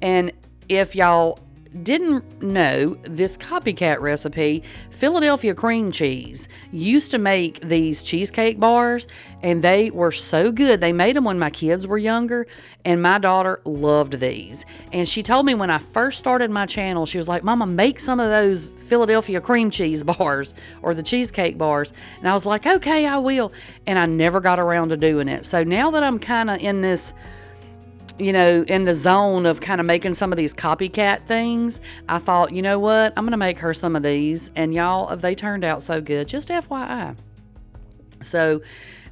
And if y'all didn't know, this Copycat recipe, Philadelphia cream cheese, used to make these cheesecake bars, and they were so good. They made them when my kids were younger, and my daughter loved these. And she told me when I first started my channel, she was like, Mama, make some of those Philadelphia cream cheese bars or the cheesecake bars. And I was like, okay, I will. And I never got around to doing it. So now that I'm kind of in this, in the zone of kind of making some of these copycat things, I thought, you know what? I'm going to make her some of these. And y'all, they turned out so good. Just FYI. So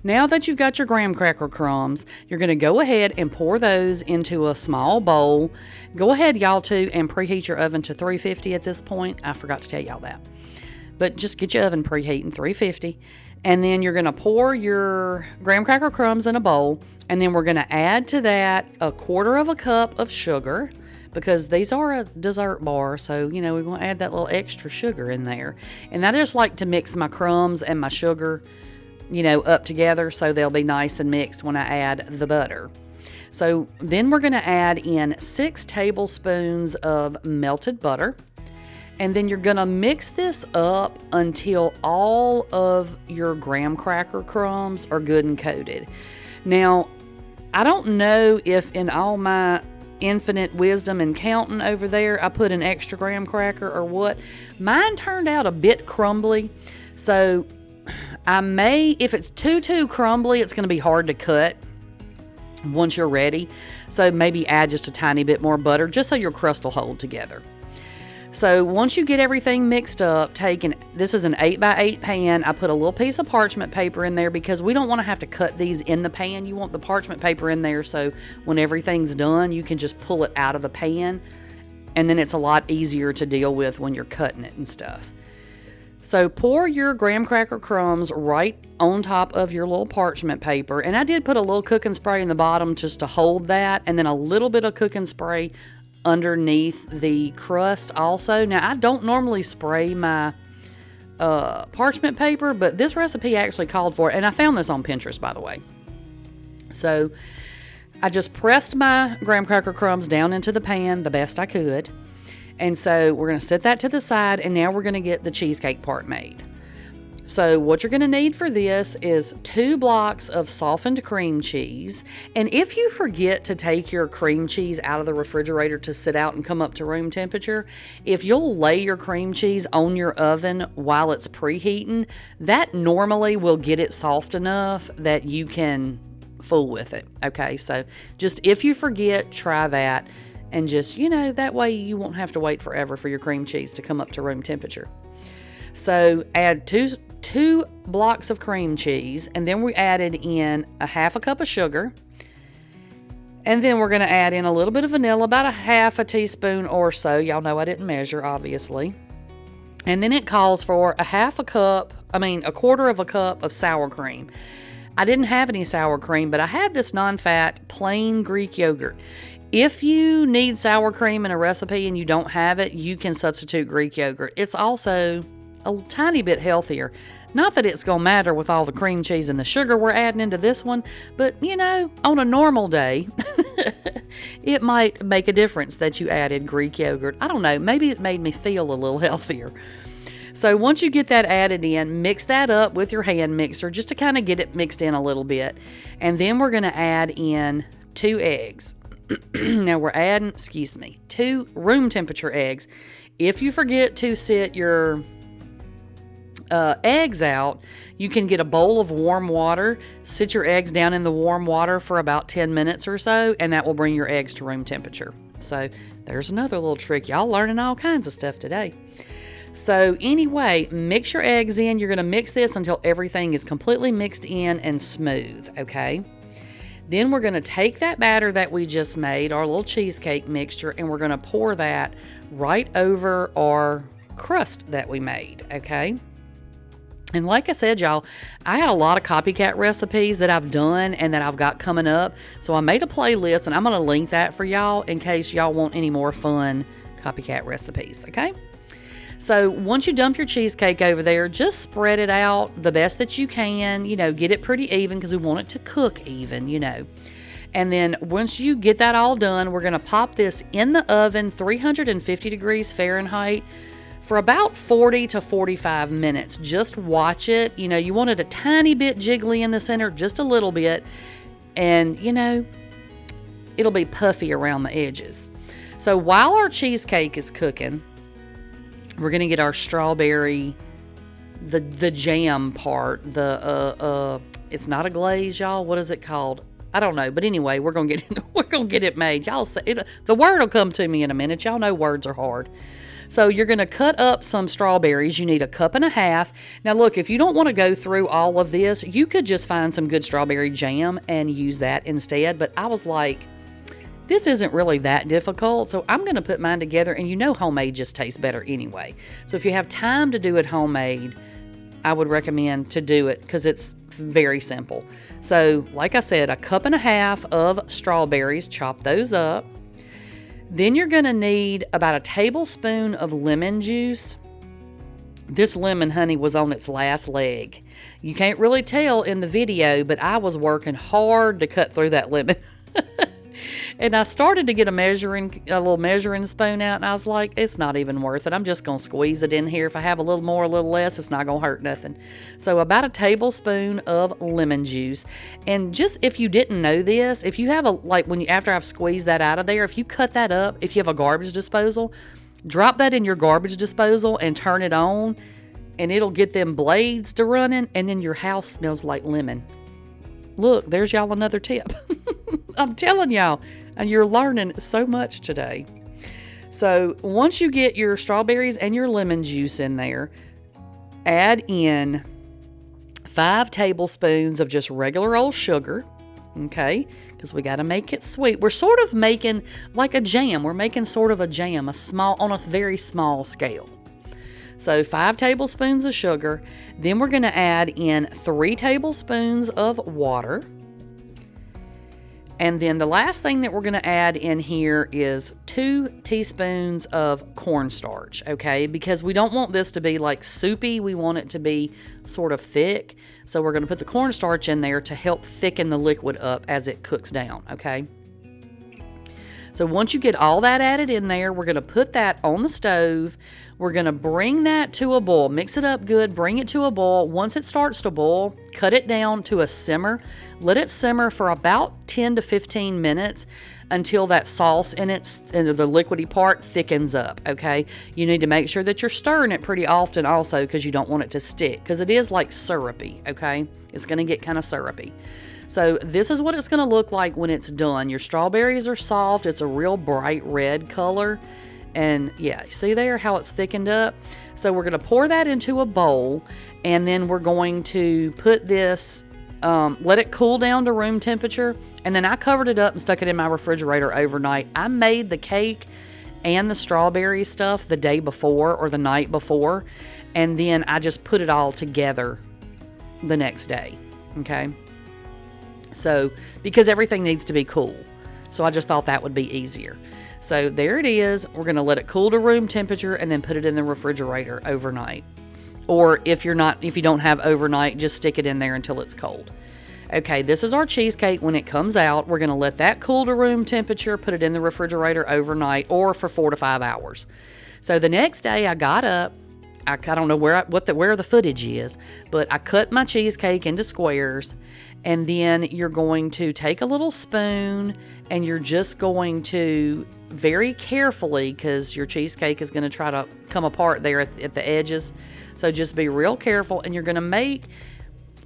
now that you've got your graham cracker crumbs, you're going to go ahead and pour those into a small bowl. Go ahead, y'all, too, and preheat your oven to 350 at this point. I forgot to tell y'all that. But just get your oven preheating 350. And then you're going to pour your graham cracker crumbs in a bowl. And then we're going to add to that 1/4 cup of sugar. because these are a dessert bar. So, you know, we're going to add that little extra sugar in there. And I just like to mix my crumbs and my sugar, you know, up together so they'll be nice and mixed when I add the butter. So then we're going to add in 6 tablespoons of melted butter. And then you're going to mix this up until all of your graham cracker crumbs are good and coated. Now, I don't know if in all my infinite wisdom and counting over there, I put an extra graham cracker or what. Mine turned out a bit crumbly. So I may, if it's too crumbly, it's going to be hard to cut once you're ready. So maybe add just a tiny bit more butter just so your crust will hold together. So once you get everything mixed up, this is an 8x8 pan. I put a little piece of parchment paper in there because we don't want to have to cut these in the pan. You want the parchment paper in there so when everything's done, you can just pull it out of the pan, and then it's a lot easier to deal with when you're cutting it and stuff. So pour your graham cracker crumbs right on top of your little parchment paper. And I did put a little cooking spray in the bottom just to hold that, and then a little bit of cooking spray underneath the crust also. Now, I don't normally spray my parchment paper, but this recipe actually called for it, and I found this on Pinterest, by the way. So I just pressed my graham cracker crumbs down into the pan the best I could. And so we're going to set that to the side, and now we're going to get the cheesecake part made. So what you're going to need for this is 2 blocks of softened cream cheese. And if you forget to take your cream cheese out of the refrigerator to sit out and come up to room temperature, if you'll lay your cream cheese on your oven while it's preheating, that normally will get it soft enough that you can fool with it. Okay, so just if you forget, try that. And just, you know, that way you won't have to wait forever for your cream cheese to come up to room temperature. So add two blocks of cream cheese, and then we added in a 1/2 cup of sugar. And then we're going to add in a little bit of vanilla, about a 1/2 teaspoon or so. Y'all know I didn't measure, obviously. And then it calls for a 1/4 cup of sour cream. I didn't have any sour cream, but I have this non-fat plain Greek yogurt. If you need sour cream in a recipe and you don't have it, you can substitute Greek yogurt. It's also a tiny bit healthier. Not that it's going to matter with all the cream cheese and the sugar we're adding into this one, but, you know, on a normal day, it might make a difference that you added Greek yogurt. I don't know. Maybe it made me feel a little healthier. So once you get that added in, mix that up with your hand mixer just to kind of get it mixed in a little bit. And then we're going to add in 2 eggs. Now we're adding, 2 room temperature eggs. If you forget to sit your eggs out, you can get a bowl of warm water, sit your eggs down in the warm water for about 10 minutes or so, and that will bring your eggs to room temperature. So there's another little trick. Y'all learning all kinds of stuff today. So anyway, mix your eggs in. You're going to mix this until everything is completely mixed in and smooth, okay? Then we're going to take that batter that we just made, our little cheesecake mixture, and we're going to pour that right over our crust that we made, okay? And like I said, y'all, I had a lot of copycat recipes that I've done and that I've got coming up. So I made a playlist, and I'm going to link that for y'all in case y'all want any more fun copycat recipes, okay? So once you dump your cheesecake over there, just spread it out the best that you can, you know, get it pretty even because we want it to cook even, you know. And then once you get that all done, we're going to pop this in the oven, 350 degrees Fahrenheit, for about 40 to 45 minutes. Just watch it. You know, you want it a tiny bit jiggly in the center, just a little bit. And, you know, it'll be puffy around the edges. So while our cheesecake is cooking, we're going to get our strawberry, the jam part, it's not a glaze, y'all. What is it called? I don't know. But anyway, we're going to get it made. Y'all say it, the word will come to me in a minute. Y'all know words are hard. So you're going to cut up some strawberries. You need 1.5 cups. Now look, if you don't want to go through all of this, you could just find some good strawberry jam and use that instead. But I was like, this isn't really that difficult, so I'm going to put mine together, and you know homemade just tastes better anyway. So if you have time to do it homemade, I would recommend to do it because it's very simple. So like I said, 1.5 cups of strawberries, chop those up. Then you're going to need about a tablespoon of lemon juice. This lemon, honey, was on its last leg. You can't really tell in the video, but I was working hard to cut through that lemon. And I started to get a little measuring spoon out, and I was like, it's not even worth it. I'm just going to squeeze it in here. If I have a little more, a little less, it's not going to hurt nothing. So about a tablespoon of lemon juice. And just if you didn't know this, if you have after I've squeezed that out of there, if you cut that up, if you have a garbage disposal, drop that in your garbage disposal and turn it on, and it'll get them blades to running, and then your house smells like lemon. Look, there's y'all another tip. I'm telling y'all, and you're learning so much today. So once you get your strawberries and your lemon juice in there, add in 5 tablespoons of just regular old sugar, okay? Because we got to make it sweet. We're sort of making like a jam. We're making sort of a jam, on a very small scale. So 5 tablespoons of sugar. Then we're going to add in 3 tablespoons of water. And then the last thing that we're going to add in here is 2 teaspoons of cornstarch, okay? Because we don't want this to be like soupy. We want it to be sort of thick. So we're going to put the cornstarch in there to help thicken the liquid up as it cooks down, okay? So once you get all that added in there, we're going to put that on the stove. We're going to bring that to a boil. Mix it up good. Bring it to a boil. Once it starts to boil, cut it down to a simmer. Let it simmer for about 10 to 15 minutes until that sauce in the liquidy part thickens up, okay? You need to make sure that you're stirring it pretty often also because you don't want it to stick because it is like syrupy, okay? It's going to get kind of syrupy. So this is what it's going to look like when it's done. Your strawberries are soft. It's a real bright red color. And yeah, see there how it's thickened up? So we're going to pour that into a bowl, and then we're going to put this, let it cool down to room temperature. And then I covered it up and stuck it in my refrigerator overnight. I made the cake and the strawberry stuff the day before or the night before. And then I just put it all together the next day. Okay. So, because everything needs to be cool. So I just thought that would be easier. So there it is. We're going to let it cool to room temperature and then put it in the refrigerator overnight. Or if you don't have overnight, just stick it in there until it's cold. Okay, this is our cheesecake. When it comes out, we're going to let that cool to room temperature, put it in the refrigerator overnight or for 4 to 5 hours. So the next day I got up. I don't know where the footage is, but I cut my cheesecake into squares, and then you're going to take a little spoon and you're just going to very carefully, because your cheesecake is going to try to come apart there at the edges. So just be real careful, and you're going to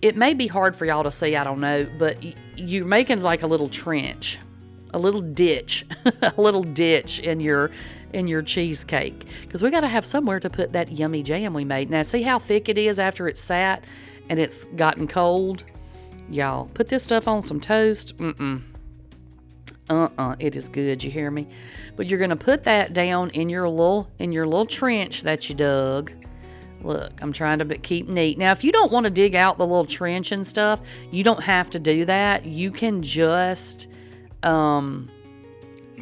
it may be hard for y'all to see, I don't know, but you're making like a little trench, a little ditch, a little ditch in your cheesecake, because we got to have somewhere to put that yummy jam we made. Now see how thick it is after it's sat and it's gotten cold? Y'all, put this stuff on some toast. It is good, you hear me? But you're going to put that down in your little trench that you dug. Look, I'm trying to keep neat. Now, if you don't want to dig out the little trench and stuff, you don't have to do that. You can just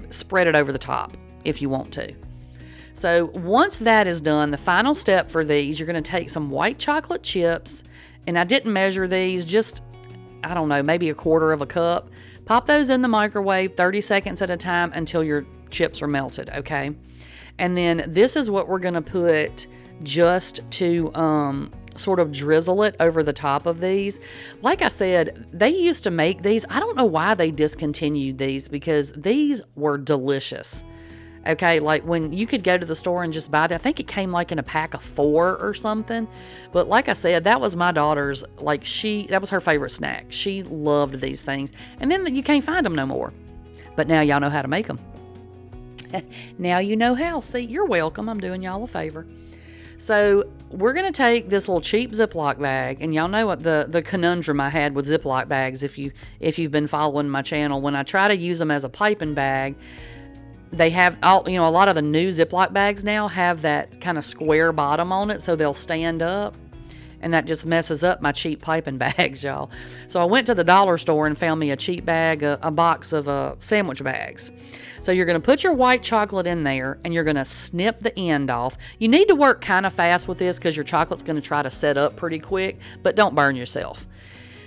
spread it over the top if you want to. So once that is done, the final step for these, you're going to take some white chocolate chips, and I didn't measure these, just, I don't know, maybe 1/4 cup. Pop those in the microwave 30 seconds at a time until your chips are melted, okay? And then this is what we're going to put just to sort of drizzle it over the top of these. Like I said, they used to make these. I don't know why they discontinued these, because these were delicious. Okay, like when you could go to the store and just buy that. I think it came like in a pack of 4 or something. But like I said, that was my daughter's, that was her favorite snack. She loved these things. And then you can't find them no more. But now y'all know how to make them. Now you know how. See, you're welcome. I'm doing y'all a favor. So we're going to take this little cheap Ziploc bag, and y'all know what the conundrum I had with Ziploc bags if you've been following my channel. When I try to use them as a piping bag, they have a lot of the new Ziploc bags now have that kind of square bottom on it, so they'll stand up. and that just messes up my cheap piping bags, y'all. So I went to the dollar store and found me a cheap bag, a box of sandwich bags. So you're going to put your white chocolate in there, and you're going to snip the end off. You need to work kind of fast with this because your chocolate's going to try to set up pretty quick, but don't burn yourself.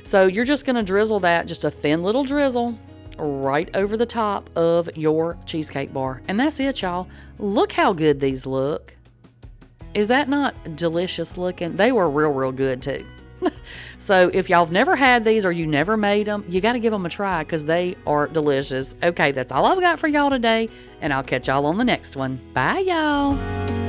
So you're just going to drizzle that, just a thin little drizzle, right over the top of your cheesecake bar. And that's it, y'all. Look how good these look. Is that not delicious looking? They were real good too. So if y'all have never had these or you never made them, you got to give them a try because they are delicious. Okay, that's all I've got for y'all today, and I'll catch y'all on the next one. Bye, y'all.